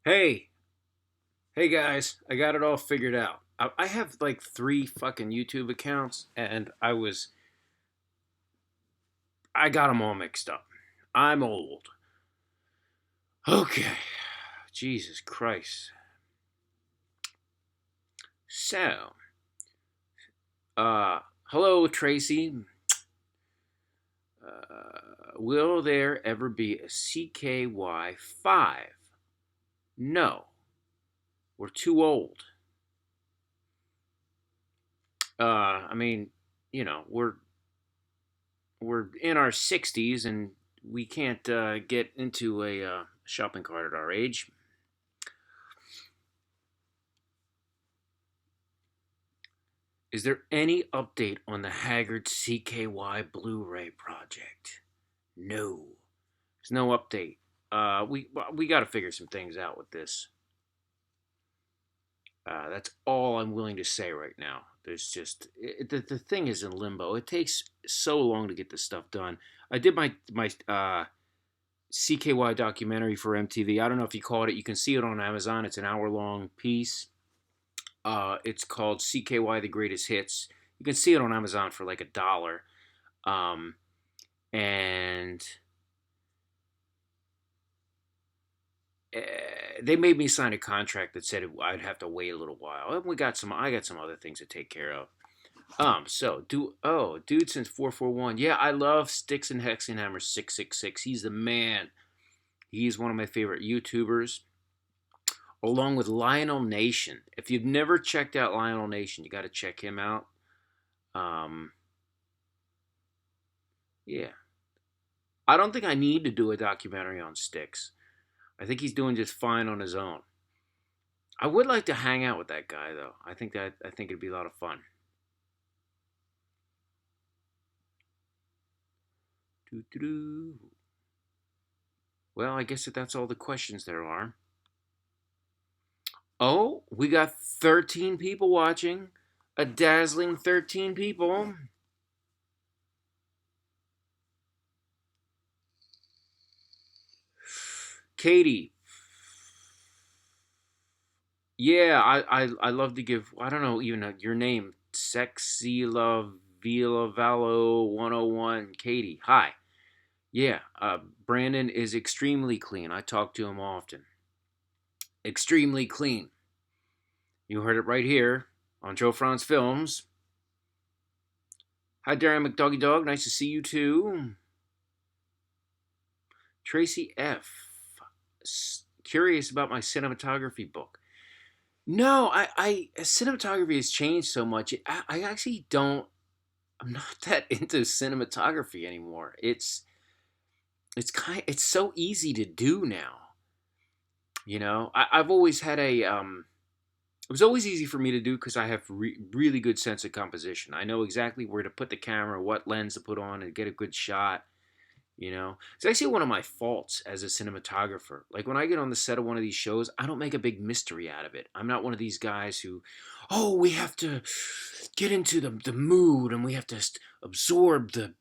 Hey, hey guys, I got it all figured out. I have like three fucking YouTube accounts, and I got them all mixed up. I'm old. Okay, Jesus Christ. So, hello Tracy. Will there ever be a CKY 5? No, we're too old. I mean, you know, we're in our 60s and we can't get into a shopping cart at our age. Is there any update on the Haggard CKY Blu-ray project? No, there's no update. We got to figure some things out with this. That's all I'm willing to say right now. There's just the thing is in limbo. It takes so long to get this stuff done. I did my CKY documentary for MTV. I don't know if you caught it. You can see it on Amazon. It's an hour-long piece. It's called CKY The Greatest Hits. You can see it on Amazon for like $1. Um, and uh, they made me sign a contract that said I'd have to wait a little while. And I got some other things to take care of. Dude since 441. Yeah, I love Sticks and Hexenhammer 666. He's the man. He's one of my favorite YouTubers, along with Lionel Nation. If you've never checked out Lionel Nation, you got to check him out. Um, yeah, I don't think I need to do a documentary on Sticks. I think he's doing just fine on his own. I would like to hang out with that guy though. I think it'd be a lot of fun. Doo-doo-doo. Well, I guess that's all the questions there are. Oh, we got 13 people watching. A dazzling 13 people. Katie. Yeah, I love to give, I don't know even your name. Sexy Love Vila Valo 101. Katie. Hi. Yeah, Brandon is extremely clean. I talk to him often. Extremely clean. You heard it right here on Joe Franz Films. Hi, Darren McDoggy Dog. Nice to see you too. Tracy F. Curious about my cinematography book. No, cinematography has changed so much. I actually don't. I'm not that into cinematography anymore. It's so easy to do now. You know, I've always had it was always easy for me to do because I have really good sense of composition. I know exactly where to put the camera, what lens to put on, and get a good shot. You know, it's actually one of my faults as a cinematographer. Like when I get on the set of one of these shows, I don't make a big mystery out of it. I'm not one of these guys who, oh, we have to get into the mood and we have to absorb the.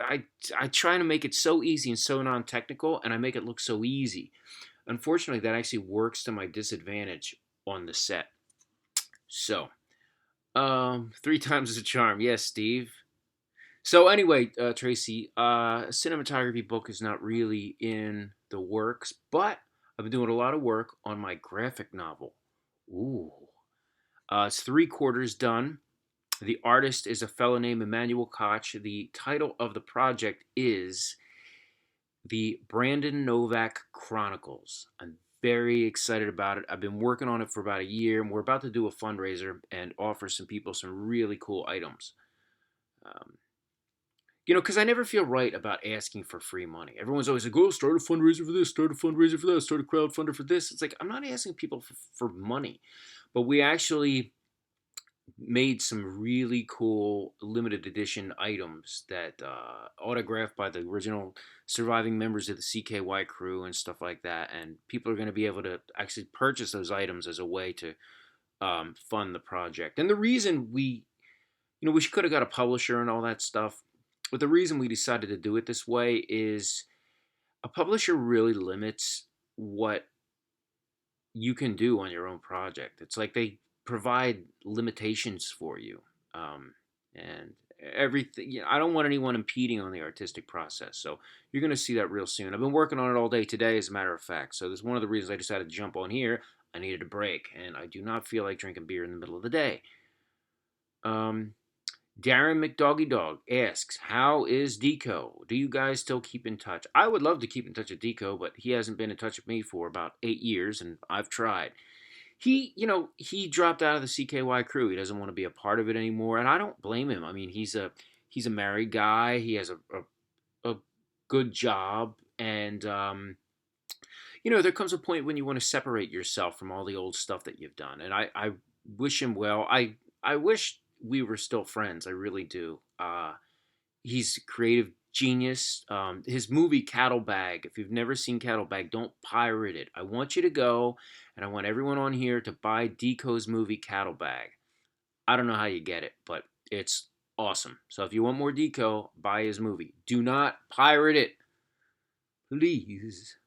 I try to make it so easy and so non-technical, and I make it look so easy. Unfortunately, that actually works to my disadvantage on the set. So, three times is a charm. Yes, Steve. So anyway, Tracy, cinematography book is not really in the works, but I've been doing a lot of work on my graphic novel. Ooh, it's three-quarters done. The artist is a fellow named Emmanuel Koch. The title of the project is the Brandon Novak Chronicles. I'm very excited about it. I've been working on it for about a year, and we're about to do a fundraiser and offer some people some really cool items. Um, you know, because I never feel right about asking for free money. Everyone's always like, oh, start a fundraiser for this, start a fundraiser for that, start a crowdfunder for this. It's like, I'm not asking people for money. But we actually made some really cool limited edition items that autographed by the original surviving members of the CKY crew and stuff like that. And people are going to be able to actually purchase those items as a way to fund the project. And the reason we could have got a publisher and all that stuff, but the reason we decided to do it this way is a publisher really limits what you can do on your own project. It's like they provide limitations for you, and everything. I don't want anyone impeding on the artistic process. So you're going to see that real soon. I've been working on it all day today, as a matter of fact. So this is one of the reasons I decided to jump on here. I needed a break, and I do not feel like drinking beer in the middle of the day. Um, Darren McDoggy Dog asks, "How is Deco? Do you guys still keep in touch?" I would love to keep in touch with Deco, but he hasn't been in touch with me for about 8 years, and I've tried. He dropped out of the CKY crew. He doesn't want to be a part of it anymore, and I don't blame him. I mean, he's a married guy. He has a good job, and there comes a point when you want to separate yourself from all the old stuff that you've done. And I wish him well. I wish we were still friends. I really do. He's a creative genius. His movie Cattle Bag. If you've never seen Cattle Bag, don't pirate it. I want you to go, and I want everyone on here to buy Deco's movie Cattle Bag. I don't know how you get it, but it's awesome. So if you want more Deco, buy his movie. Do not pirate it, please.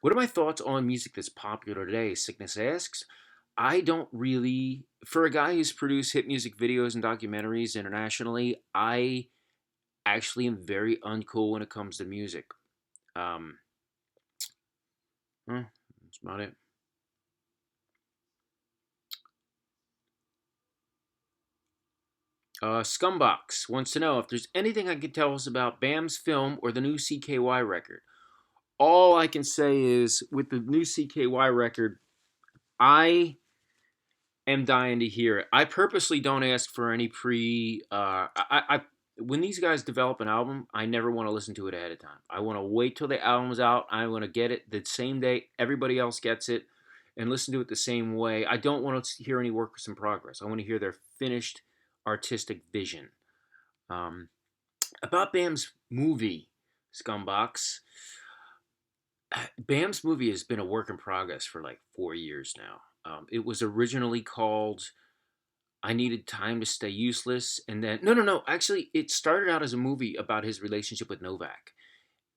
What are my thoughts on music that's popular today? Sickness asks. I don't really, for a guy who's produced hit music videos and documentaries internationally, I actually am very uncool when it comes to music. Um, that's about it. Scumbox wants to know if there's anything I could tell us about Bam's film or the new CKY record. All I can say is with the new CKY record, I am dying to hear it. I purposely don't ask for any pre. When these guys develop an album, I never want to listen to it ahead of time. I want to wait till the album's out. I want to get it the same day everybody else gets it, and listen to it the same way. I don't want to hear any works in progress. I want to hear their finished artistic vision. Um, about Bam's movie, Scumbox. Bam's movie has been a work in progress for like 4 years now. It was originally called I Needed Time to Stay Useless. And then, no. Actually, it started out as a movie about his relationship with Novak.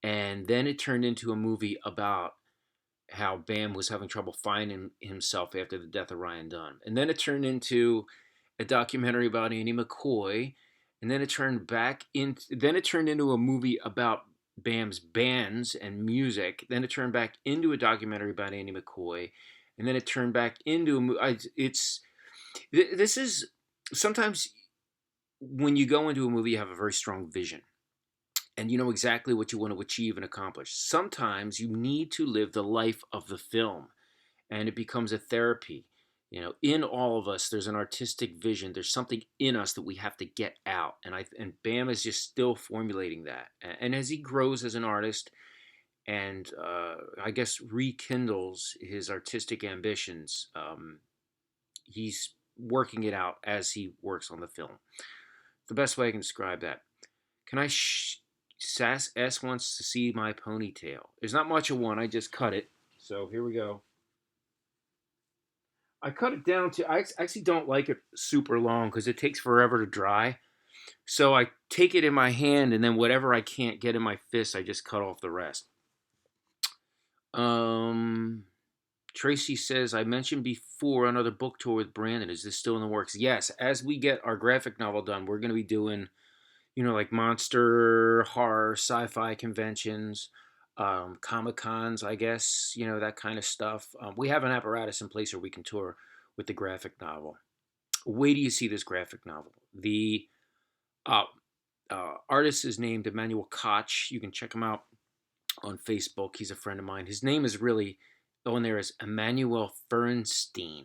And then it turned into a movie about how Bam was having trouble finding himself after the death of Ryan Dunn. And then it turned into a documentary about Andy McCoy. And then it turned into a movie about Bam's bands and music. Then it turned back into a documentary about Andy McCoy. And then it turned back into a movie. This is sometimes when you go into a movie, you have a very strong vision and you know exactly what you want to achieve and accomplish. Sometimes you need to live the life of the film and it becomes a therapy. In all of us, there's an artistic vision. There's something in us that we have to get out. And Bam is just still formulating that. And as he grows as an artist and I guess rekindles his artistic ambitions, he's working it out as he works on the film. The best way I can describe that. Can I Sass S wants to see my ponytail. There's not much of one. I just cut it. So here we go. I cut it down to, I actually don't like it super long because it takes forever to dry. So I take it in my hand and then whatever I can't get in my fist, I just cut off the rest. Tracy says, I mentioned before another book tour with Brandon. Is this still in the works? Yes. As we get our graphic novel done, we're going to be doing, like monster, horror, sci-fi conventions, Comic-Cons, I guess, that kind of stuff. We have an apparatus in place where we can tour with the graphic novel. Wait till you see this graphic novel. The artist is named Emmanuel Koch. You can check him out on Facebook. He's a friend of mine. His name is really on there is Emmanuel Fernstein.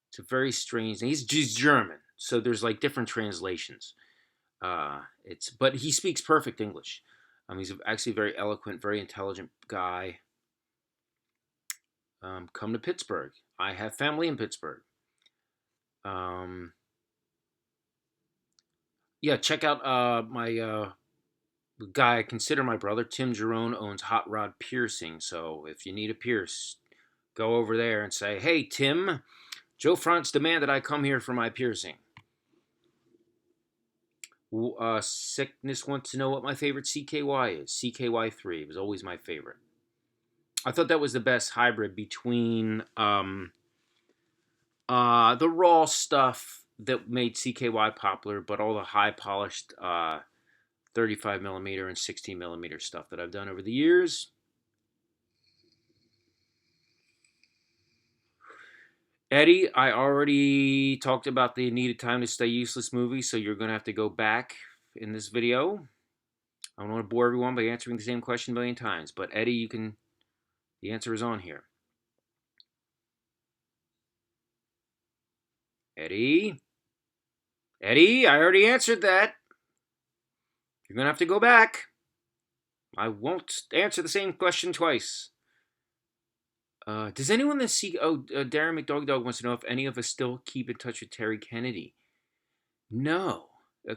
It's a very strange name. He's German, so there's like different translations. But he speaks perfect English. He's actually a very eloquent, very intelligent guy. Come to Pittsburgh. I have family in Pittsburgh. Yeah, check out my guy I consider my brother, Tim Jerome, owns Hot Rod Piercing. So if you need a pierce, go over there and say, hey, Tim, Joe FRANTZ demanded I come here for my piercing. Sickness wants to know what my favorite CKY is. CKY 3 was always my favorite. I thought that was the best hybrid between the raw stuff that made CKY popular, but all the high polished 35 millimeter and 16 millimeter stuff that I've done over the years. Eddie, I already talked about the Needed Time to Stay Useless movie, so you're going to have to go back in this video. I don't want to bore everyone by answering the same question a million times, but Eddie, you can. The answer is on here. Eddie? Eddie, I already answered that. You're going to have to go back. I won't answer the same question twice. Does anyone that see... Darren McDogdog wants to know if any of us still keep in touch with Terry Kennedy. No.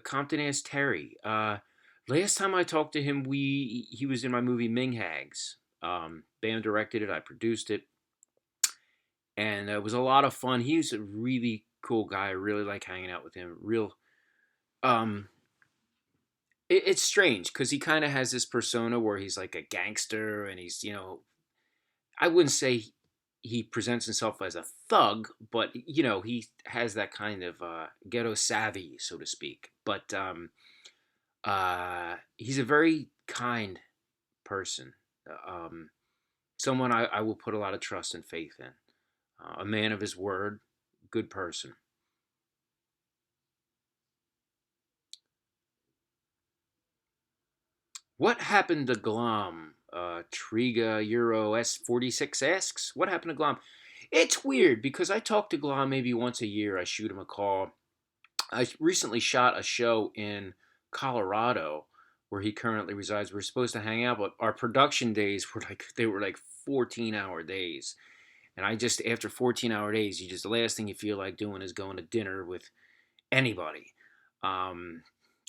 Compton asked Terry. Last time I talked to him, he was in my movie Ming Hags. Bam directed it. I produced it. And it was a lot of fun. He's a really cool guy. I really like hanging out with him. It's strange because he kind of has this persona where he's like a gangster and he's, I wouldn't say he presents himself as a thug, but, he has that kind of ghetto savvy, so to speak. But he's a very kind person, someone I will put a lot of trust and faith in. A man of his word, good person. What happened to Glom? Triga Euro S46 asks, what happened to Glom? It's weird because I talk to Glom maybe once a year. I shoot him a call. I recently shot a show in Colorado where he currently resides. We're supposed to hang out, but our production days were like 14-hour days. And I just, after 14-hour days, the last thing you feel like doing is going to dinner with anybody.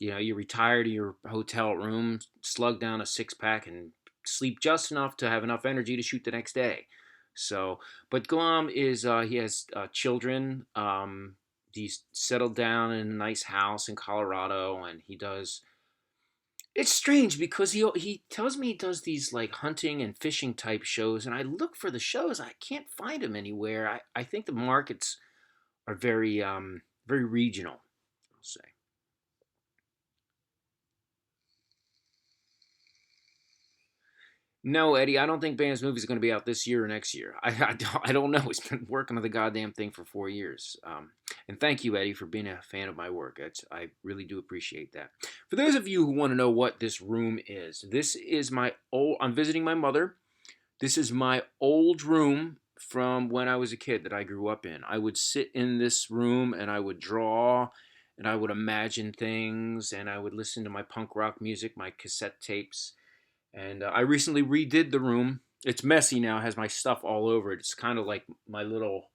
You retire to your hotel room, slug down a 6-pack, and sleep just enough to have enough energy to shoot the next day. So, but Glom is, he has children. He's settled down in a nice house in Colorado, and he does. It's strange because he tells me he does these like hunting and fishing type shows, and I look for the shows. I can't find them anywhere. I think the markets are very very regional, I'll say. No, Eddie, I don't think Bam's movie is going to be out this year or next year. I don't know. He's been working on the goddamn thing for 4 years. And thank you, Eddie, for being a fan of my work. I really do appreciate that. For those of you who want to know what this room is, this is I'm visiting my mother. This is my old room from when I was a kid that I grew up in. I would sit in this room and I would draw and I would imagine things and I would listen to my punk rock music, my cassette tapes. And I recently redid the room. It's messy now, has my stuff all over it. It's kind of like my little,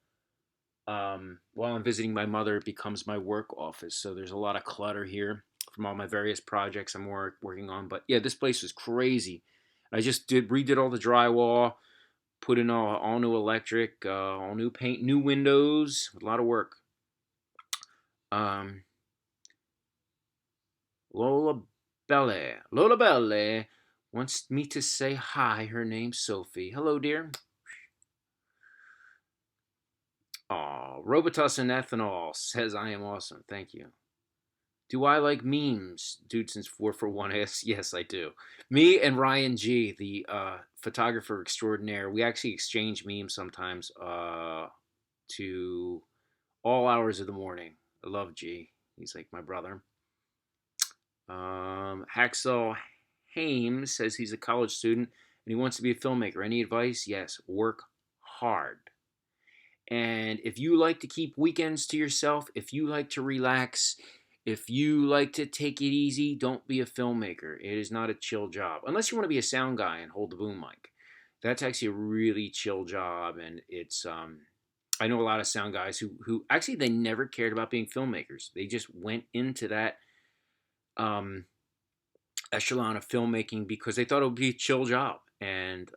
while I'm visiting my mother, it becomes my work office. So there's a lot of clutter here from all my various projects I'm working on. But yeah, this place was crazy. I just redid all the drywall, put in all new electric, all new paint, new windows, a lot of work. Lola Belle wants me to say hi. Her name's Sophie. Hello, dear. Aw, Robitussin and Ethanol says I am awesome. Thank you. Do I like memes? Dude, since 4 for 1 asks, yes, I do. Me and Ryan G, the photographer extraordinaire, we actually exchange memes sometimes to all hours of the morning. I love G. He's like my brother. Hacksaw Hames says he's a college student and he wants to be a filmmaker. Any advice? Yes, work hard. And if you like to keep weekends to yourself, if you like to relax, if you like to take it easy, don't be a filmmaker. It is not a chill job. Unless you want to be a sound guy and hold the boom mic. That's actually a really chill job. And it's, I know a lot of sound guys who actually, they never cared about being filmmakers. They just went into that echelon of filmmaking because they thought it would be a chill job. And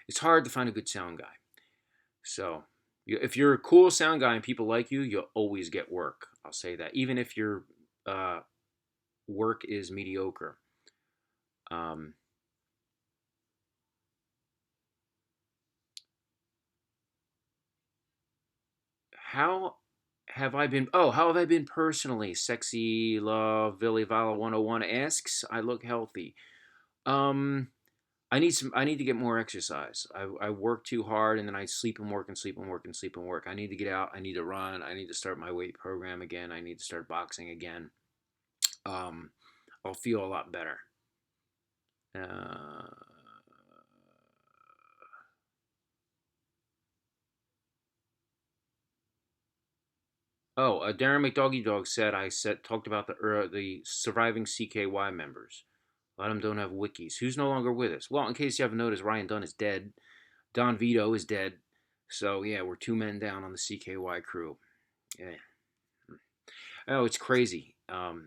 it's hard to find a good sound guy. So if you're a cool sound guy and people like you, you'll always get work. I'll say that. Even if your work is mediocre. How have I been? Oh, how have I been personally? Sexy Love Billy Vala 101 asks. I look healthy. Um, I need to get more exercise. I work too hard and then I sleep and work and sleep and work and sleep and work. I need to get out. I need to run. I need to start my weight program again. I need to start boxing again. Um, I'll feel a lot better. Uh, Darren McDoggy Dog said I said talked about the surviving CKY members. A lot of them don't have wikis. Who's no longer with us? Well, in case you haven't noticed, Ryan Dunn is dead. Don Vito is dead. So yeah, we're 2 men down on the CKY crew. Yeah. Oh, it's crazy. Actually,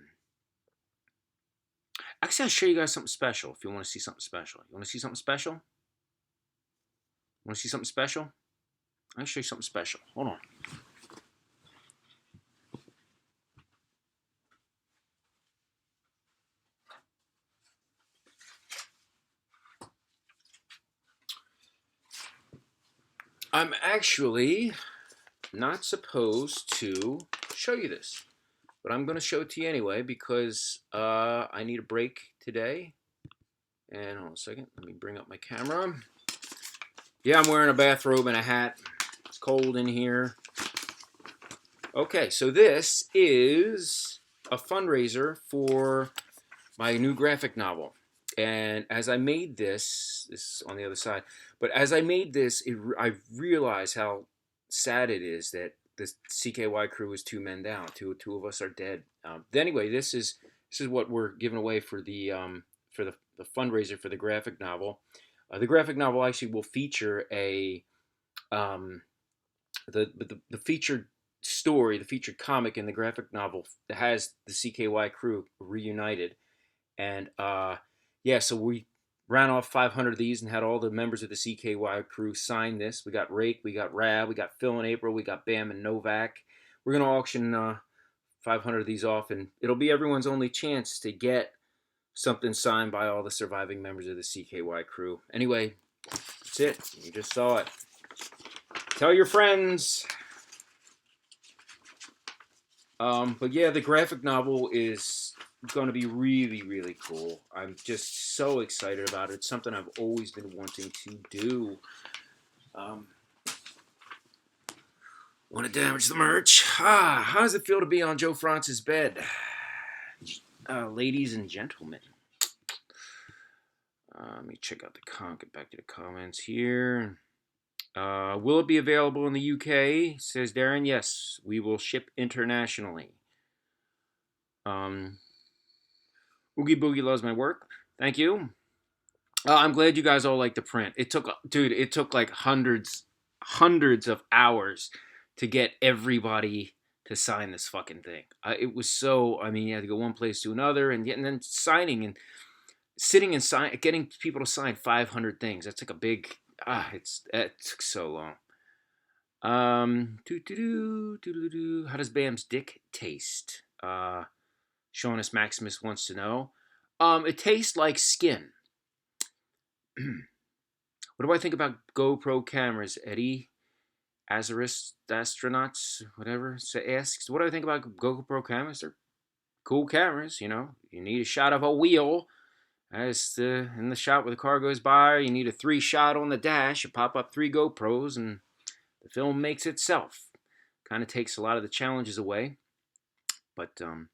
I'll show you guys something special if you want to see something special. You want to see something special? Want to see something special? I'll show you something special. Hold on. I'm actually not supposed to show you this, but I'm going to show it to you anyway because I need a break today. And hold on a second. Let me bring up my camera. Yeah, I'm wearing a bathrobe and a hat. It's cold in here. Okay, so this is a fundraiser for my new graphic novel. And as I made this is on the other side, but as I made this, I realized how sad it is that the CKY crew is 2 men down. Two of us are dead. Anyway, this is what we're giving away for the fundraiser for the graphic novel. The graphic novel actually will feature um, the featured story, the featured comic in the graphic novel that has the CKY crew reunited. And yeah, so we ran off 500 of these and had all the members of the CKY crew sign this. We got Rake, we got Rab, we got Phil and April, we got Bam and Novak. We're going to auction 500 of these off, and it'll be everyone's only chance to get something signed by all the surviving members of the CKY crew. Anyway, that's it. You just saw it. Tell your friends. But yeah, the graphic novel is going to be really, really cool. I'm just so excited about it. It's something I've always been wanting to do. Want to damage the merch? How does it feel to be on Joe Frantz's bed? Ladies and gentlemen. Let me check out get back to the comments here. Will it be available in the UK? Says Darren. Yes, we will ship internationally. Oogie Boogie loves my work. Thank you. I'm glad you guys all like the print. It took like hundreds of hours to get everybody to sign this fucking thing. It was so, I mean, you had to go one place to another and then signing and sitting and getting people to sign 500 things. That's like a big, it took so long. How does Bam's dick taste? Seanus Maximus wants to know. It tastes like skin. What do I think about GoPro cameras, Eddie? Azarist astronauts, whatever, asks. What do I think about GoPro cameras? They're cool cameras, you know. You need a shot of a wheel in the shot where the car goes by. You need a 3-shot on the dash. You pop up 3 GoPros and the film makes itself. Kind of takes a lot of the challenges away. But a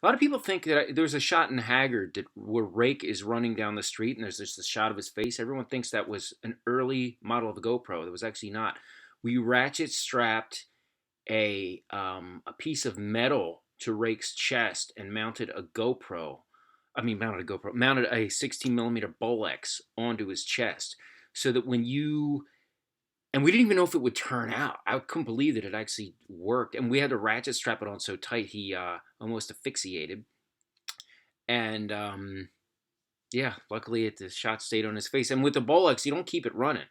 lot of people think that there's a shot in Haggard where Rake is running down the street and there's just a shot of his face. Everyone thinks that was an early model of the GoPro. That was actually not. We ratchet strapped a piece of metal to Rake's chest and mounted a 16 millimeter Bolex onto his chest so that and we didn't even know if it would turn out. I couldn't believe that it actually worked. And we had to ratchet strap it on so tight he almost asphyxiated. And yeah, luckily the shot stayed on his face. And with the Bolex, you don't keep it running.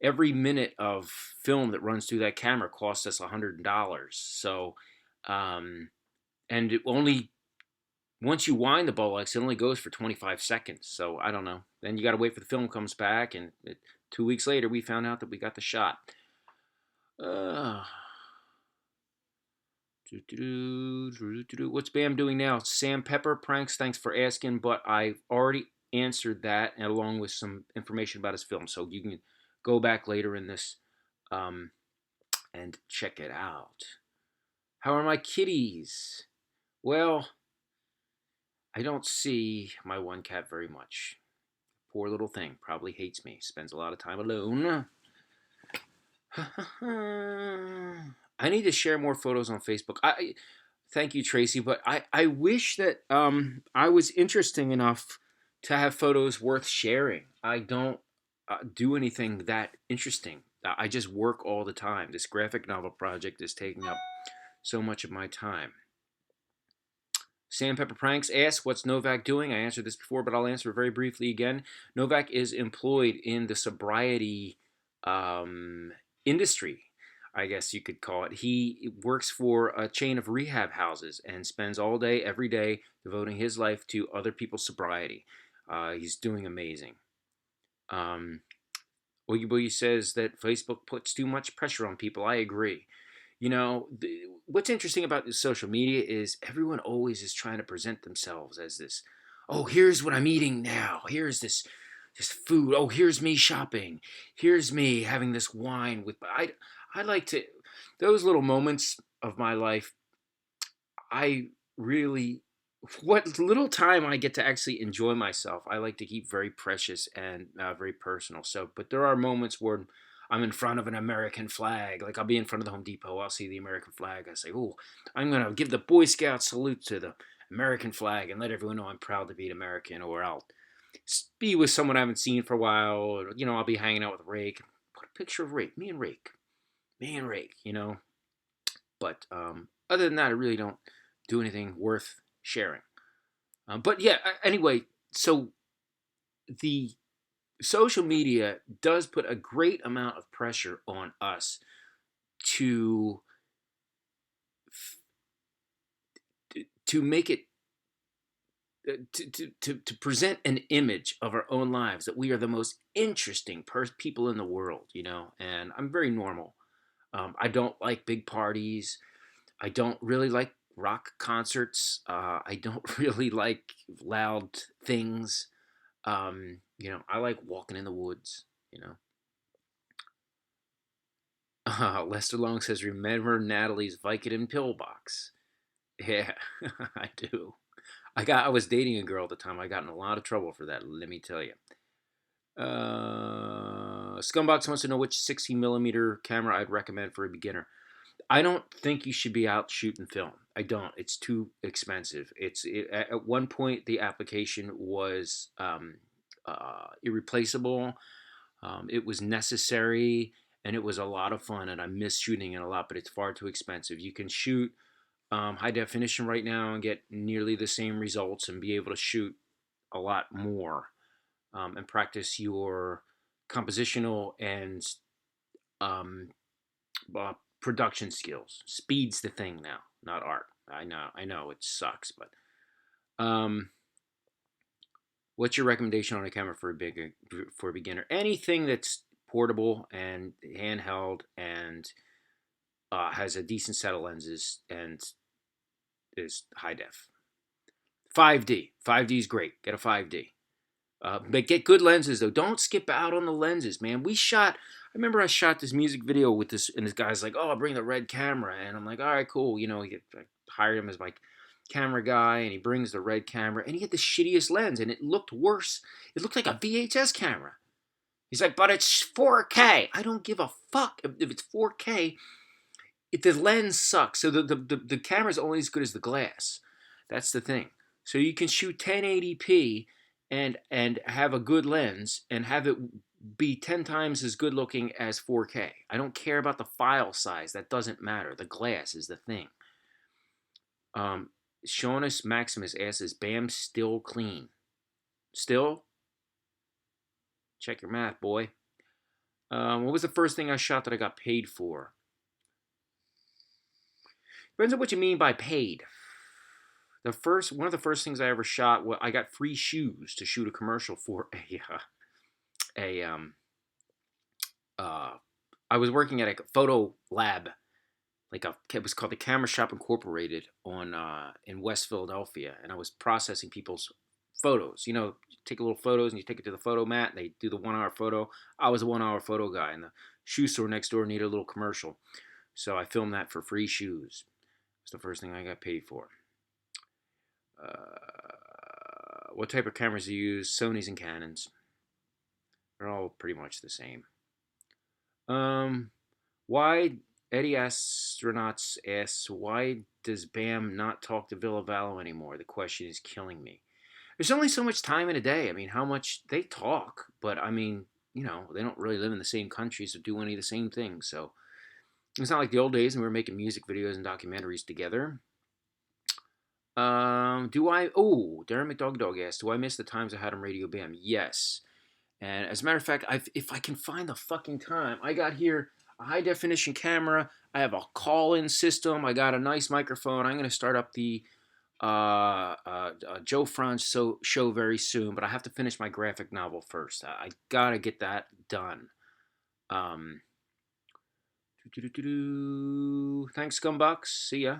Every minute of film that runs through that camera costs us $100. So, and it only, once you wind the Bolex, it only goes for 25 seconds. So I don't know. Then you got to wait for the film comes back, and 2 weeks later we found out that we got the shot. What's Bam doing now? Sam Pepper pranks. Thanks for asking, but I've already answered that, and along with some information about his film. So you can go back later in this um, and check it out. How are my kitties? Well, I don't see my one cat very much. Poor little thing. Probably hates me. Spends a lot of time alone. I need to share more photos on Facebook. Thank you, Tracy, but I wish that I was interesting enough to have photos worth sharing. I don't do anything that interesting. I just work all the time. This graphic novel project is taking up so much of my time. Sam Pepper Pranks asks, what's Novak doing? I answered this before, but I'll answer it very briefly again. Novak is employed in the sobriety industry, I guess you could call it. He works for a chain of rehab houses and spends all day, every day, devoting his life to other people's sobriety. He's doing amazing. Oogie Boogie says that Facebook puts too much pressure on people. I agree. You know, what's interesting about this social media is everyone always is trying to present themselves as this, oh, here's what I'm eating now. Here's this food. Oh, here's me shopping. Here's me having this wine with I like to those little moments of my life. I really what little time I get to actually enjoy myself, I like to keep very precious and very personal. So, but there are moments where I'm in front of an American flag. Like I'll be in front of the Home Depot, I'll see the American flag. I say, "Oh, I'm gonna give the Boy Scout salute to the American flag and let everyone know I'm proud to be an American." Or I'll be with someone I haven't seen for a while. Or, I'll be hanging out with Rake. Put a picture of Rake, me and Rake. But other than that, I really don't do anything worth sharing. But yeah, anyway, so the social media does put a great amount of pressure on us to make it to present an image of our own lives that we are the most interesting people in the world, and I'm very normal. I don't like big parties. I don't really like rock concerts. I don't really like loud things. I like walking in the woods, Lester Long says, remember Natalie's Vicodin pill box? Yeah, I do. I was dating a girl at the time. I got in a lot of trouble for that, let me tell you. Scumbox wants to know which 16 millimeter camera I'd recommend for a beginner. I don't think you should be out shooting film. I don't. It's too expensive. At one point the application was irreplaceable. It was necessary and it was a lot of fun, and I miss shooting it a lot. But it's far too expensive. You can shoot high definition right now and get nearly the same results and be able to shoot a lot more and practice your compositional and um, production skills. Speed's the thing now, not art. I know it sucks, but what's your recommendation on a camera for a beginner? Anything that's portable and handheld and has a decent set of lenses and is high def. 5D. 5D is great. Get a 5D. But get good lenses though. Don't skip out on the lenses, man. I remember I shot this music video with this, and this guy's like, "Oh, I'll bring the red camera," and I'm like, "All right, cool." I hired him as my camera guy, and he brings the red camera, and he had the shittiest lens, and it looked worse. It looked like a VHS camera. He's like, "But it's 4K." I don't give a fuck if it's 4K. If the lens sucks, so the camera's only as good as the glass. That's the thing. So you can shoot 1080p and have a good lens and have it be 10 times as good looking as 4K. I don't care about the file size. That doesn't matter. The glass is the thing. Shaunus Maximus asks, is Bam still clean? Still? Check your math, boy. What was the first thing I shot that I got paid for? Depends on what you mean by paid. One of the first things I ever shot, I got free shoes to shoot a commercial for I was working at a photo lab it was called the Camera Shop Incorporated on in West Philadelphia, and I was processing people's photos. You know, you take a little photos and you take it to the photo mat, and they do the 1 hour photo. I was a 1 hour photo guy, and the shoe store next door needed a little commercial, so I filmed that for free shoes. It's the first thing I got paid for. What type of cameras do you use? Sony's and Canons. They're all pretty much the same. Why Eddie Astronauts asks, why does Bam not talk to Villavallo anymore? The question is killing me. There's only so much time in a day. I mean, how much they talk, but I mean, you know, they don't really live in the same countries or do any of the same things. So it's not like the old days when we were making music videos and documentaries together. Darren McDogdog asked, do I miss the times I had on Radio Bam? Yes. And as a matter of fact, if I can find the fucking time, I got here a high definition camera. I have a call-in system. I got a nice microphone. I'm going to start up the Joe FRANTZ show very soon, but I have to finish my graphic novel first. I got to get that done. Thanks, Scumbox. See ya.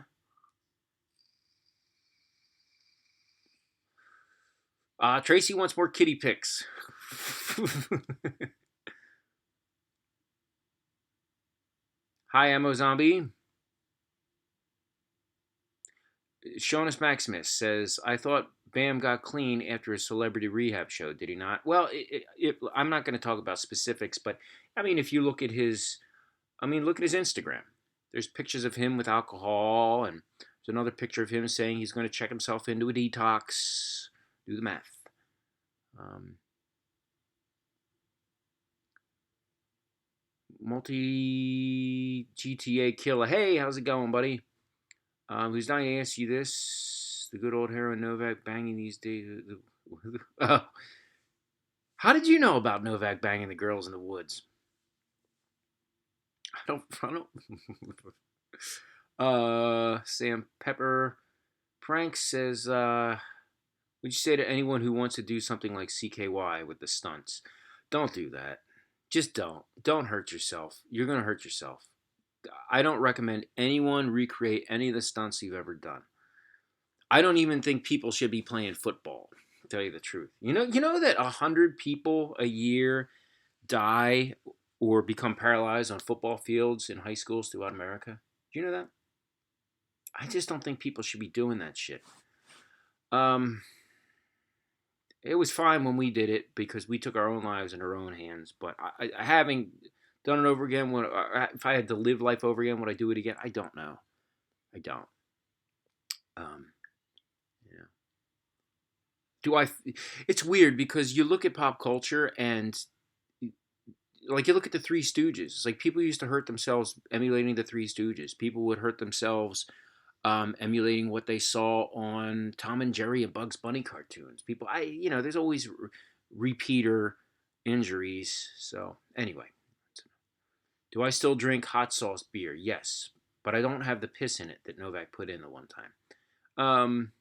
Tracy wants more kitty pics. Hi, Ammo Zombie. Shonus Maximus says, I thought Bam got clean after his celebrity rehab show. Did he not? Well, I'm not going to talk about specifics, but I mean, if you look at his Instagram. There's pictures of him with alcohol, and there's another picture of him saying he's going to check himself into a detox. Do the math. Multi GTA killer. Hey, how's it going, buddy? Who's dying to ask you this? The good old heroin Novak banging these days. How did you know about Novak banging the girls in the woods? I don't. Sam Pepper. Frank says, would you say to anyone who wants to do something like CKY with the stunts, don't do that. Just don't. Don't hurt yourself. You're going to hurt yourself. I don't recommend anyone recreate any of the stunts you've ever done. I don't even think people should be playing football, to tell you the truth. You know that 100 people a year die or become paralyzed on football fields in high schools throughout America? Do you know that? I just don't think people should be doing that shit. It was fine when we did it because we took our own lives in our own hands. But I having done it over again, if I had to live life over again, would I do it again? I don't know. I don't. Yeah. Do I? It's weird because you look at pop culture and like you look at the Three Stooges. It's like people used to hurt themselves emulating the Three Stooges. People would hurt themselves emulating what they saw on Tom and Jerry and Bugs Bunny cartoons. People, there's always repeater injuries. So anyway, do I still drink hot sauce beer? Yes, but I don't have the piss in it that Novak put in the one time.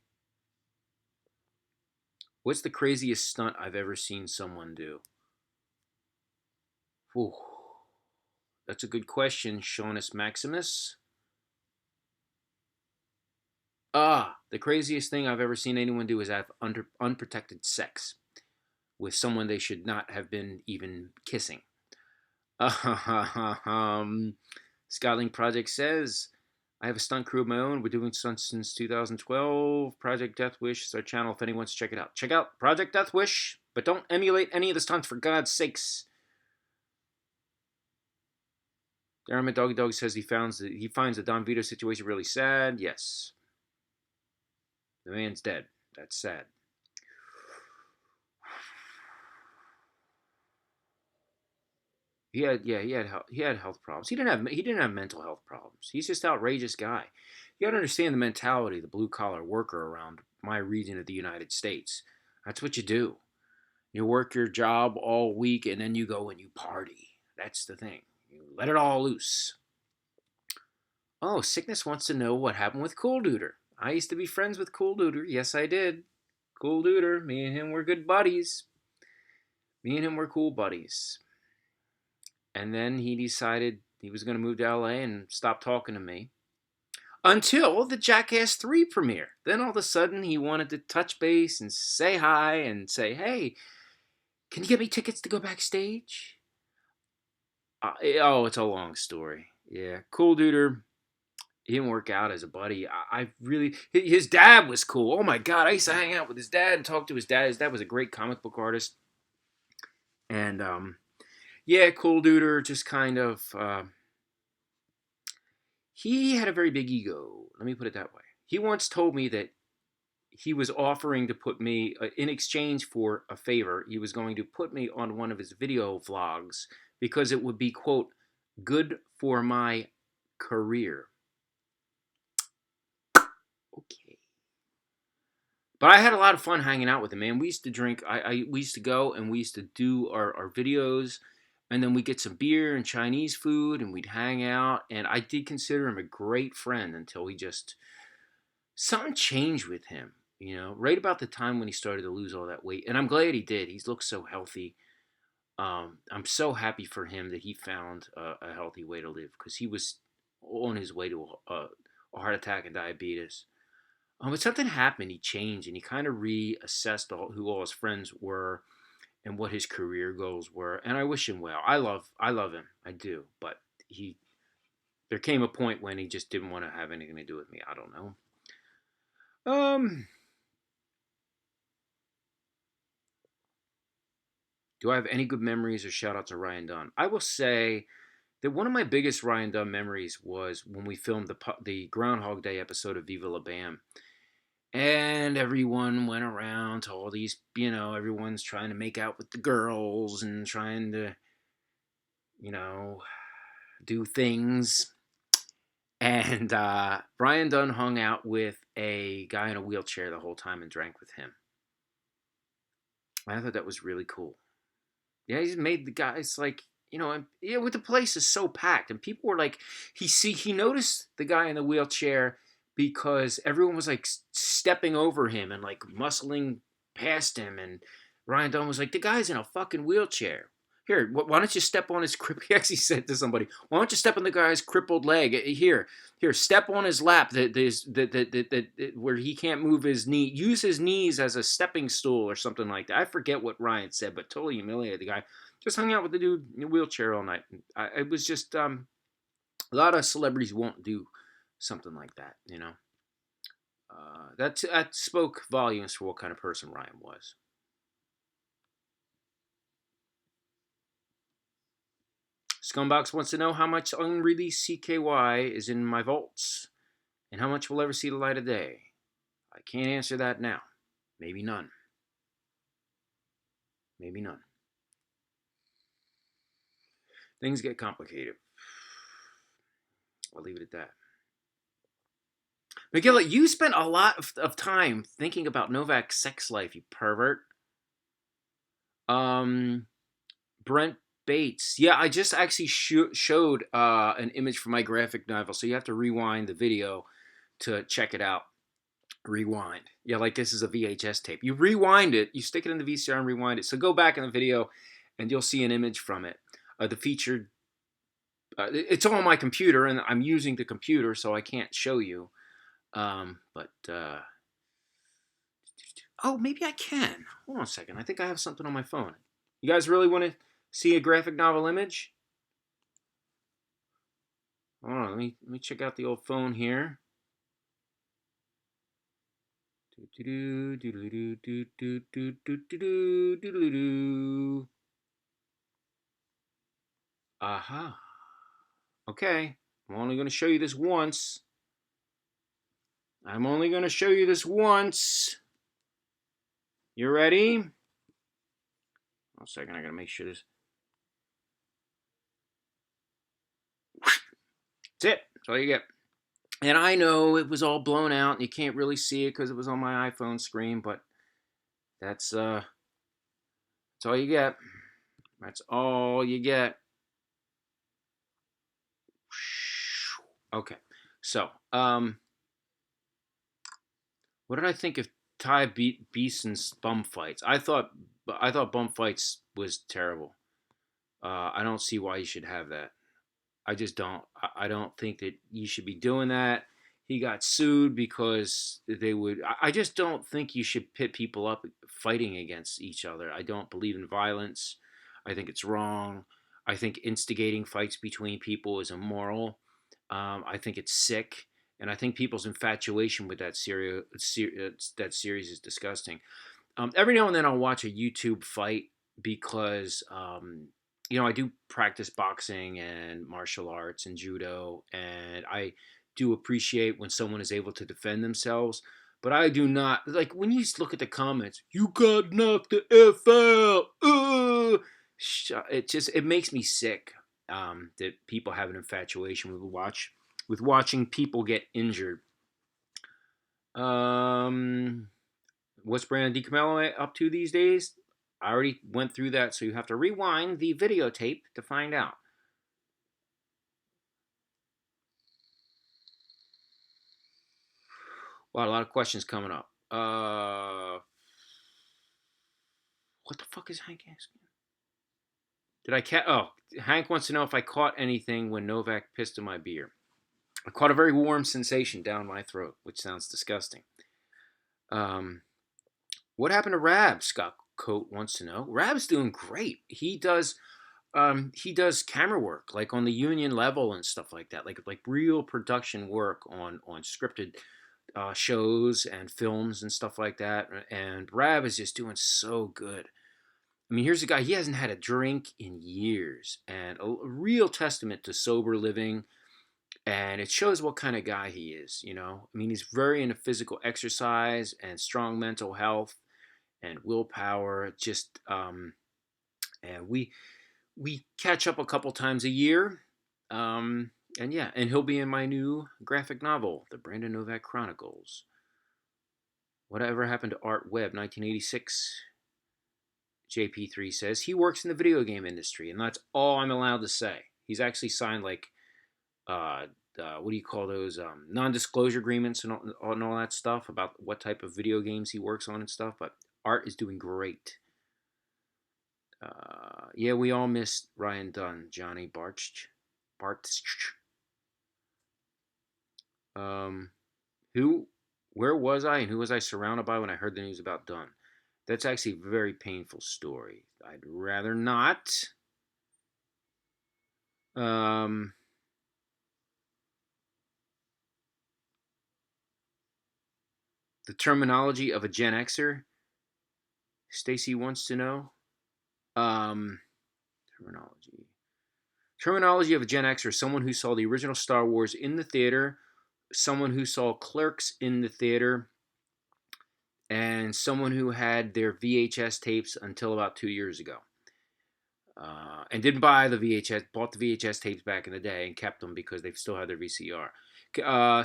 What's the craziest stunt I've ever seen someone do? Ooh, that's a good question, Shonus Maximus. The craziest thing I've ever seen anyone do is have unprotected sex with someone they should not have been even kissing. Scotling Project says, I have a stunt crew of my own. We're doing stunts since 2012. Project Death Wish is our channel if anyone wants to check it out. Check out Project Death Wish, but don't emulate any of the stunts for God's sakes. Darren Dog says he finds the Don Vito situation really sad. Yes. The man's dead. That's sad. He had health problems. He didn't have mental health problems. He's just an outrageous guy. You got to understand the mentality of the blue collar worker around my region of the United States. That's what you do. You work your job all week and then you go and you party. That's the thing. You let it all loose. Oh, Sickness wants to know what happened with Cool Duder. I used to be friends with Cool Duder. Yes, I did. Cool Duder. Me and him were good buddies. Me and him were cool buddies. And then he decided he was going to move to LA and stop talking to me. until the Jackass 3 premiere. Then all of a sudden he wanted to touch base and say hi and say, hey, can you get me tickets to go backstage? It's a long story. Yeah, cool duder. He didn't work out as a buddy. I really, his dad was cool. Oh my God, I used to hang out with his dad and talk to his dad. His dad was a great comic book artist. And yeah, cool duder, just kind of, he had a very big ego. Let me put it that way. He once told me that he was offering to put me, in exchange for a favor, he was going to put me on one of his video vlogs because it would be, quote, good for my career. Okay. But I had a lot of fun hanging out with him, man. We used to drink. We used to go and we used to do our videos, and then we get some beer and Chinese food, and we'd hang out. And I did consider him a great friend until he just something changed with him. You know, right about the time when he started to lose all that weight, and I'm glad he did. He's looked so healthy. I'm so happy for him that he found a healthy way to live because he was on his way to a heart attack and diabetes. But something happened. He changed, and he kind of reassessed who all his friends were and what his career goals were. And I wish him well. I love him. I do. But there came a point when he just didn't want to have anything to do with me. I don't know. Do I have any good memories or shout out to Ryan Dunn? I will say that one of my biggest Ryan Dunn memories was when we filmed the Groundhog Day episode of Viva La Bam. And everyone went around to all these, everyone's trying to make out with the girls and trying to, do things. And Brian Dunn hung out with a guy in a wheelchair the whole time and drank with him. I thought that was really cool. Yeah, he's made the guys like, with the place is so packed. And people were like, he noticed the guy in the wheelchair because everyone was like stepping over him and like muscling past him. And Ryan Dunn was like, the guy's in a fucking wheelchair. Here, why don't you step on his he actually said to somebody, why don't you step on the guy's crippled leg? Here, step on his lap where he can't move his knee. Use his knees as a stepping stool or something like that. I forget what Ryan said, but totally humiliated the guy. Just hung out with the dude in a wheelchair all night. It was just a lot of celebrities won't do something like that, That spoke volumes for what kind of person Ryan was. Scumbox wants to know how much unreleased CKY is in my vaults and how much will ever see the light of day. I can't answer that now. Maybe none. Maybe none. Things get complicated. I'll leave it at that. McGill, you spent a lot of time thinking about Novak's sex life, you pervert. Brent Bates. Yeah, I just actually showed an image from my graphic novel, so you have to rewind the video to check it out. Rewind. Yeah, like this is a VHS tape. You rewind it, you stick it in the VCR and rewind it. So go back in the video and you'll see an image from it. The featured, it's on my computer and I'm using the computer so I can't show you. Oh, maybe I can. Hold on a second. I think I have something on my phone. You guys really want to see a graphic novel image? Hold on, let me check out the old phone here. Aha. Okay, I'm only going to show you this once. You ready? One second, I gotta make sure this. That's it. That's all you get. And I know it was all blown out and you can't really see it because it was on my iPhone screen, but that's all you get. That's all you get. Okay. So, what did I think of Ty Beeson's bum fights? I thought bum fights was terrible. I don't see why you should have that. I just don't. I don't think that you should be doing that. he got sued because they would. I just don't think you should pit people up fighting against each other. I don't believe in violence. I think it's wrong. I think instigating fights between people is immoral. I think it's sick, and I think people's infatuation with that series is disgusting. Every now and then I'll watch a YouTube fight because I do practice boxing and martial arts and judo, and I do appreciate when someone is able to defend themselves. But I do not like when you look at the comments. You got knocked the f out. It makes me sick that people have an infatuation with watching people get injured. What's Brandon Dicamillo up to these days? I already went through that, so you have to rewind the videotape to find out. Wow, a lot of questions coming up. What the fuck is Hank asking? Did I catch? Oh, Hank wants to know if I caught anything when Novak pissed in my beer. I caught a very warm sensation down my throat, which sounds disgusting. What happened to Rab? Scott Coat wants to know. Rab's doing great. He does camera work like on the union level and stuff like that, like real production work on scripted shows and films and stuff like that. And Rab is just doing so good. I mean, here's a guy, he hasn't had a drink in years, and a real testament to sober living. And it shows what kind of guy he is, you know. I mean, he's very into physical exercise and strong mental health and willpower. And we catch up a couple times a year. And he'll be in my new graphic novel, the Brandon Novak Chronicles. Whatever happened to Art Webb, 1986? JP3 says he works in the video game industry, and that's all I'm allowed to say. He's actually signed what do you call those non-disclosure agreements and all that stuff about what type of video games he works on and stuff. But Art is doing great. Yeah, we all miss Ryan Dunn, Johnny Bartsch. Where was I and who was I surrounded by when I heard the news about Dunn? That's actually a very painful story. I'd rather not. The terminology of a Gen Xer, Stacy wants to know. Terminology of a Gen Xer, someone who saw the original Star Wars in the theater, someone who saw Clerks in the theater, and someone who had their VHS tapes until about 2 years ago. And didn't buy the VHS, bought the VHS tapes back in the day and kept them because they still had their VCR.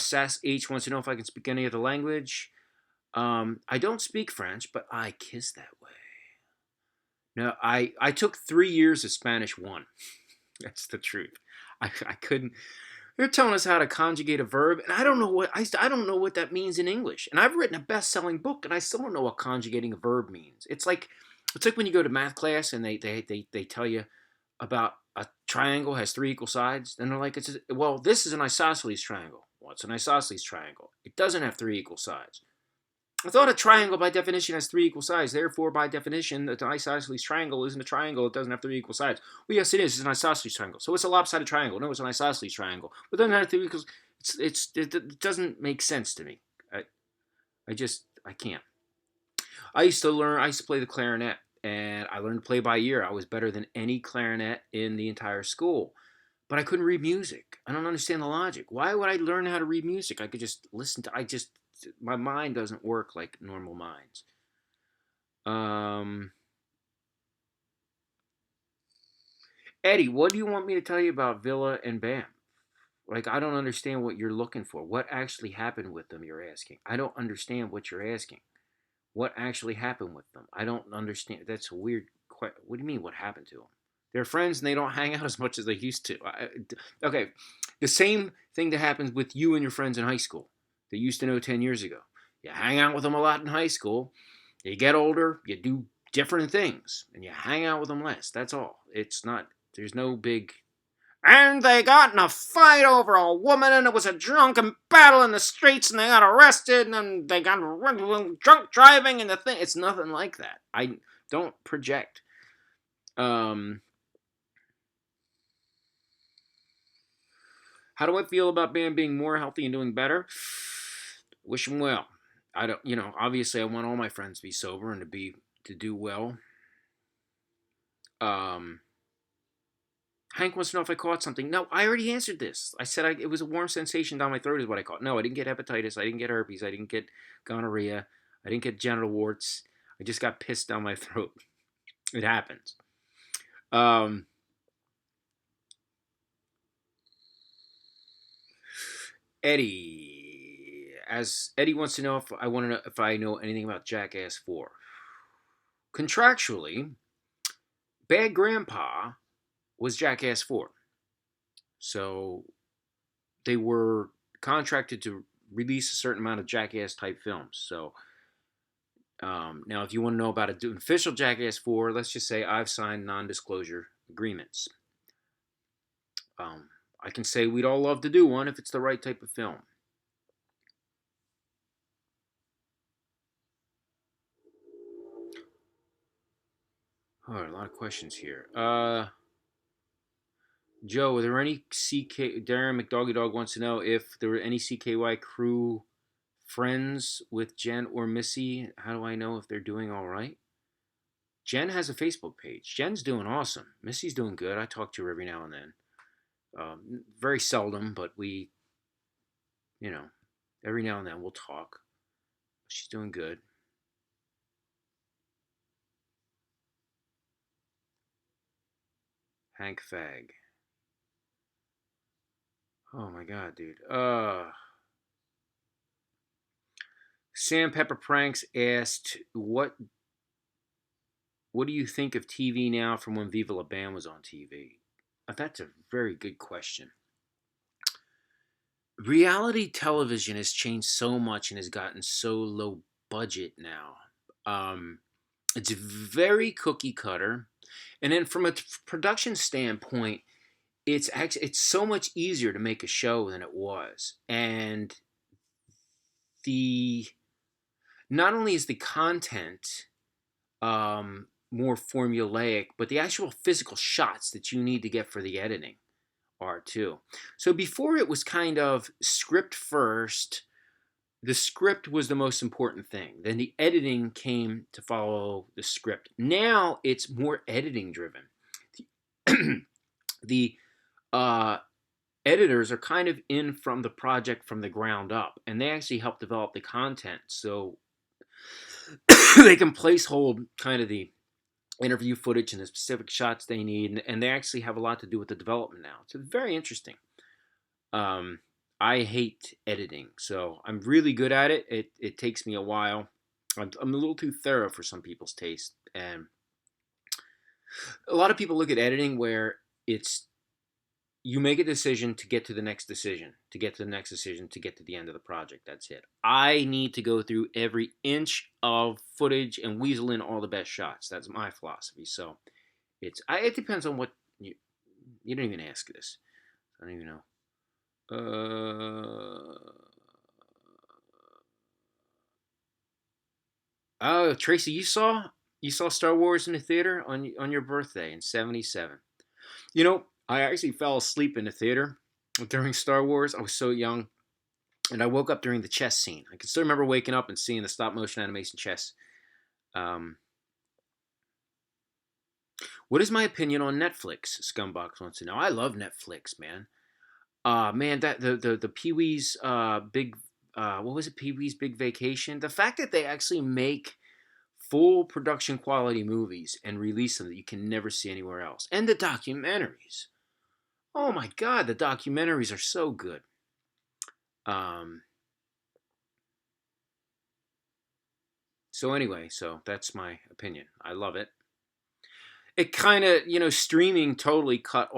Sass H wants to know if I can speak any other language. I don't speak French, but I kiss that way. No, I took 3 years of Spanish 1. That's the truth. I couldn't. They're telling us how to conjugate a verb, and I don't know what that means in English. And I've written a best-selling book, and I still don't know what conjugating a verb means. It's like when you go to math class and they tell you about a triangle has 3 equal sides. Then they're like, this is an isosceles triangle. What's an isosceles triangle? It doesn't have 3 equal sides. I thought a triangle by definition has 3 equal sides. Therefore, by definition, an isosceles triangle isn't a triangle. It doesn't have 3 equal sides. Well, yes, it is. It's an isosceles triangle. So it's a lopsided triangle. No, it's an isosceles triangle. But then it doesn't have 3 equals. It doesn't make sense to me. I can't. I used to play the clarinet, and I learned to play by ear. I was better than any clarinet in the entire school. But I couldn't read music. I don't understand the logic. Why would I learn how to read music? I could just listen to. My mind doesn't work like normal minds. Eddie, what do you want me to tell you about Villa and Bam? Like, I don't understand what you're looking for. What actually happened with them, you're asking? I don't understand what you're asking. What actually happened with them? I don't understand. That's a weird question. What do you mean, what happened to them? They're friends and they don't hang out as much as they used to. Okay, the same thing that happens with you and your friends in high school that you used to know 10 years ago. You hang out with them a lot in high school. You get older, you do different things, and you hang out with them less. That's all. There's no big... And they got in a fight over a woman, and it was a drunken battle in the streets, and they got arrested, and then they got drunk driving, and the thing. It's nothing like that. I don't project. How do I feel about Bam being more healthy and doing better? Wish him well. I don't, obviously I want all my friends to be sober and to do well. Hank wants to know if I caught something. No, I already answered this. I said it was a warm sensation down my throat is what I caught. No, I didn't get hepatitis. I didn't get herpes. I didn't get gonorrhea. I didn't get genital warts. I just got pissed down my throat. It happens. Eddie wants to know if I know anything about Jackass 4. Contractually, Bad Grandpa was Jackass 4. So they were contracted to release a certain amount of Jackass type films. So now if you want to know about an official Jackass 4, let's just say I've signed non-disclosure agreements. I can say we'd all love to do one if it's the right type of film. All right, a lot of questions here. Joe, were there any Darren McDoggy Dog wants to know if there were any CKY crew friends with Jen or Missy. How do I know if they're doing all right? Jen has a Facebook page. Jen's doing awesome. Missy's doing good. I talk to her every now and then. Very seldom, but we, every now and then we'll talk. She's doing good. Hank Fag. Oh my god, dude. Sam Pepper Pranks asked, what do you think of TV now from when Viva La Bam was on TV? That's a very good question. Reality television has changed so much and has gotten so low budget now. It's very cookie cutter. And then from a production standpoint, it's so much easier to make a show than it was. And not only is the content more formulaic, but the actual physical shots that you need to get for the editing are too. So before it was kind of script first. The script was the most important thing. Then the editing came to follow the script. Now it's more editing driven. The editors are kind of in from the project from the ground up, and they actually help develop the content. So they can place hold kind of the interview footage and the specific shots they need, and they actually have a lot to do with the development now. So it's very interesting. I hate editing, so I'm really good at it. It takes me a while. I'm a little too thorough for some people's taste, and a lot of people look at editing where it's you make a decision to get to the next decision, to get to the next decision, to get to the end of the project. That's it. I need to go through every inch of footage and weasel in all the best shots. That's my philosophy. So it depends on what you didn't even ask this. I don't even know. Oh, Tracy, you saw Star Wars in the theater on your birthday in '77. I actually fell asleep in the theater during Star Wars. I was so young, and I woke up during the chess scene. I can still remember waking up and seeing the stop motion animation chess. What is my opinion on Netflix? Scumbox wants to know. I love Netflix, man. Man, that the Pee-wee's big what was it? Pee-wee's Big Vacation. The fact that they actually make full production quality movies and release them that you can never see anywhere else, and the documentaries. Oh my God, the documentaries are so good. So anyway, that's my opinion. I love it. It kind of, streaming totally cut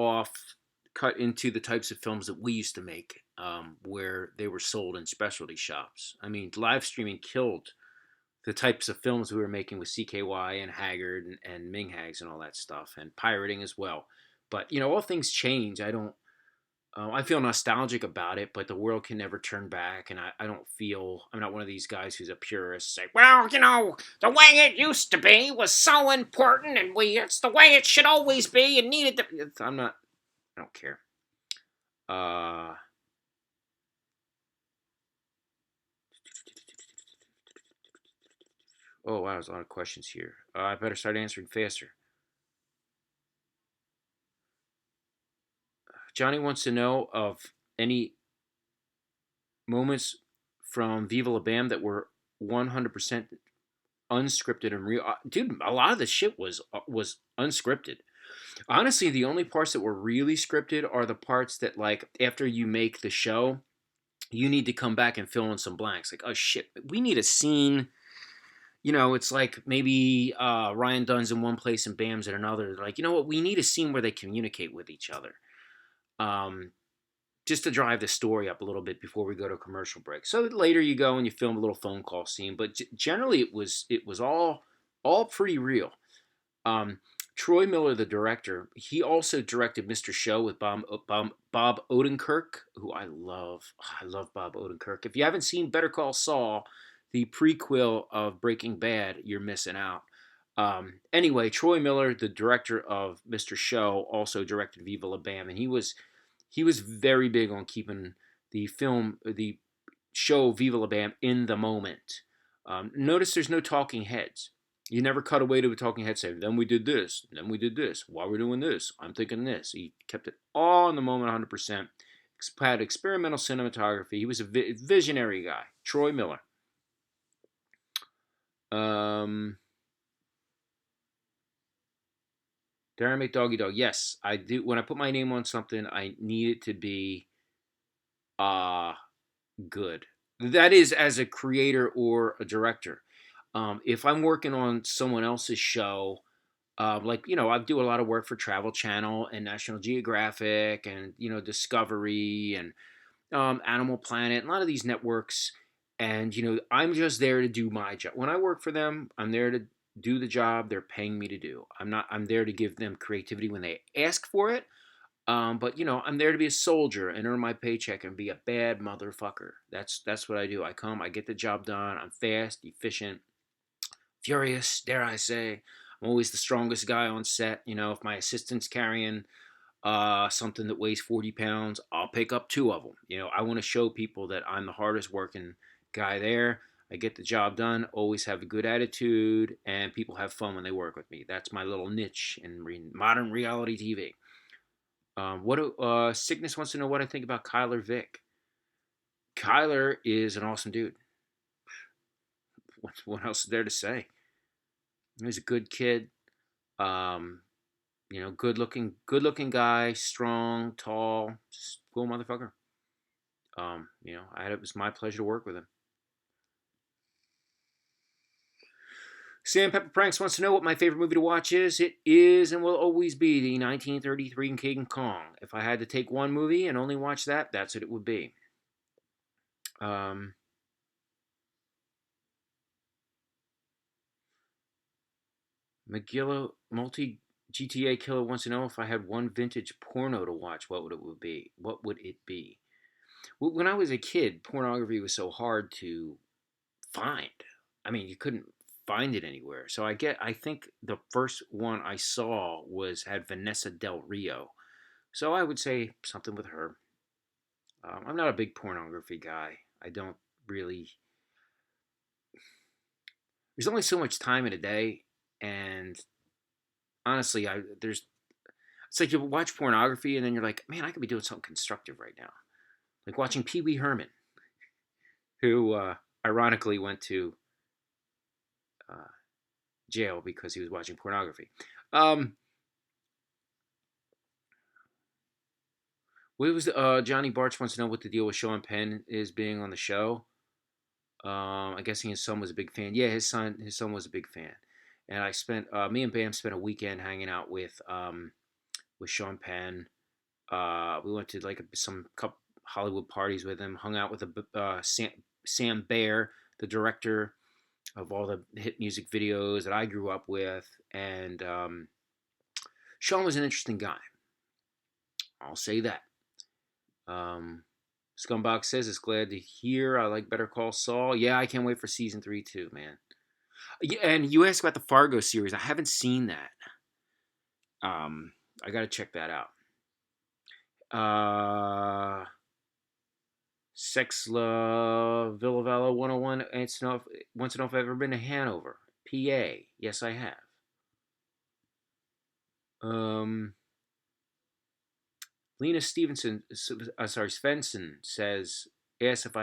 into the types of films that we used to make, where they were sold in specialty shops. I mean, live streaming killed the types of films we were making with CKY and Haggard and Ming Hags and all that stuff, and pirating as well. But all things change. I don't. I feel nostalgic about it, but the world can never turn back, and I don't feel I'm not one of these guys who's a purist. Say, well, the way it used to be was so important, and it's the way it should always be, and needed to. I'm not. I don't care. Oh wow, there's a lot of questions here. I better start answering faster. Johnny wants to know of any moments from Viva La Bam that were 100% unscripted and real. Dude, a lot of the shit was unscripted. Honestly, the only parts that were really scripted are the parts that, like, after you make the show, you need to come back and fill in some blanks. Like, oh shit, we need a scene. It's like maybe Ryan Dunn's in one place and Bam's in another. Like, you know what? We need a scene where they communicate with each other. Just to drive the story up a little bit before we go to a commercial break. So later you go and you film a little phone call scene, but generally it was all pretty real. Troy Miller, the director, he also directed Mr. Show with Bob Odenkirk, who I love. I love Bob Odenkirk. If you haven't seen Better Call Saul, the prequel of Breaking Bad, you're missing out. Anyway, Troy Miller, the director of Mr. Show, also directed Viva La Bam, and he was very big on keeping the show Viva La Bam in the moment. Notice there's no talking heads. You never cut away to a talking head saying, then we did this, then we did this, while we're doing this, I'm thinking this. He kept it all in the moment 100%. Had experimental cinematography. He was a visionary guy. Troy Miller. Darren McDoggy Dog. Yes, I do. When I put my name on something, I need it to be good. That is as a creator or a director. If I'm working on someone else's show, I do a lot of work for Travel Channel and National Geographic and Discovery and Animal Planet, and a lot of these networks. And I'm just there to do my job. When I work for them, I'm there to do the job they're paying me to do. I'm there to give them creativity when they ask for it. But I'm there to be a soldier and earn my paycheck and be a bad motherfucker. That's what I do. I come, I get the job done. I'm fast, efficient, furious, dare I say. I'm always the strongest guy on set. If my assistant's carrying something that weighs 40 pounds, I'll pick up two of them. I want to show people that I'm the hardest working guy there. I get the job done, always have a good attitude, and people have fun when they work with me. That's my little niche in modern reality TV. Cygnus wants to know what I think about Kyler Vick. Kyler is an awesome dude. What else is there to say? He's a good kid. Good looking guy, strong, tall, just cool motherfucker. It was my pleasure to work with him. Sam Pepper Pranks wants to know what my favorite movie to watch is. It is and will always be the 1933 King Kong. If I had to take one movie and only watch that, that's what it would be. McGillo, multi-GTA killer wants to know if I had one vintage porno to watch, what would it be? What would it be? When I was a kid, pornography was so hard to find. I mean, you couldn't find it anywhere. So I think the first one I saw had Vanessa Del Rio. So I would say something with her. I'm not a big pornography guy. I don't really. There's only so much time in a day, and honestly, it's like you watch pornography and then you're like, man, I could be doing something constructive right now. Like watching Pee Wee Herman, who ironically went to jail because he was watching pornography. What was Johnny Barch wants to know what the deal with Sean Penn is being on the show. I'm guessing his son was a big fan. Yeah, his son was a big fan, and me and Bam spent a weekend hanging out with Sean Penn. We went to some couple Hollywood parties with him. Hung out with Sam Baer, the director of all the hit music videos that I grew up with, and Sean was an interesting guy. I'll say that. Scumbox says it's glad to hear. I like Better Call Saul. Yeah, I can't wait for season 3 too, man. Yeah, and you asked about the Fargo series. I haven't seen that. I got to check that out. Sex Love Villavella 101 wants to know if I've ever been to Hanover, PA. Yes, I have. Lena Stevenson, Svensson says, asks if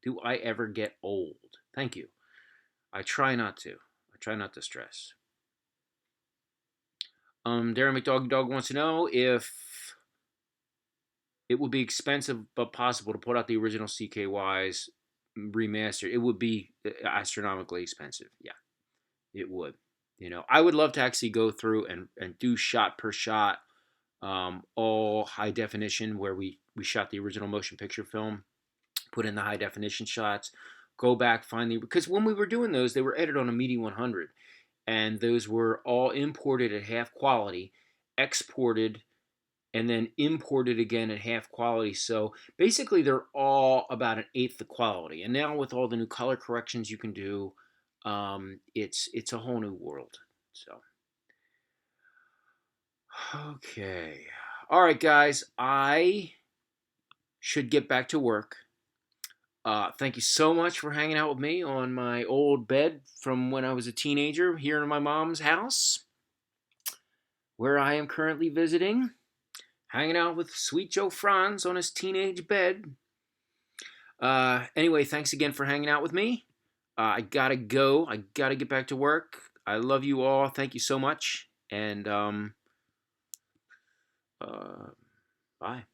do I ever get old? Thank you. I try not to. I try not to stress. Darren McDog wants to know if it would be expensive but possible to put out the original CKYs remastered. It would be astronomically expensive. Yeah, it would. I would love to actually go through and do shot per shot, all high definition, where we shot the original motion picture film, put in the high definition shots, go back, because when we were doing those, they were edited on a Media 100, and those were all imported at half quality, exported, and then imported again at half quality. So basically, they're all about an eighth the quality. And now with all the new color corrections you can do, it's a whole new world. So, okay, all right, guys, I should get back to work. Thank you so much for hanging out with me on my old bed from when I was a teenager here in my mom's house, where I am currently visiting, hanging out with sweet Joe Franz on his teenage bed. Anyway, thanks again for hanging out with me. I gotta go. I gotta get back to work. I love you all. Thank you so much. And bye.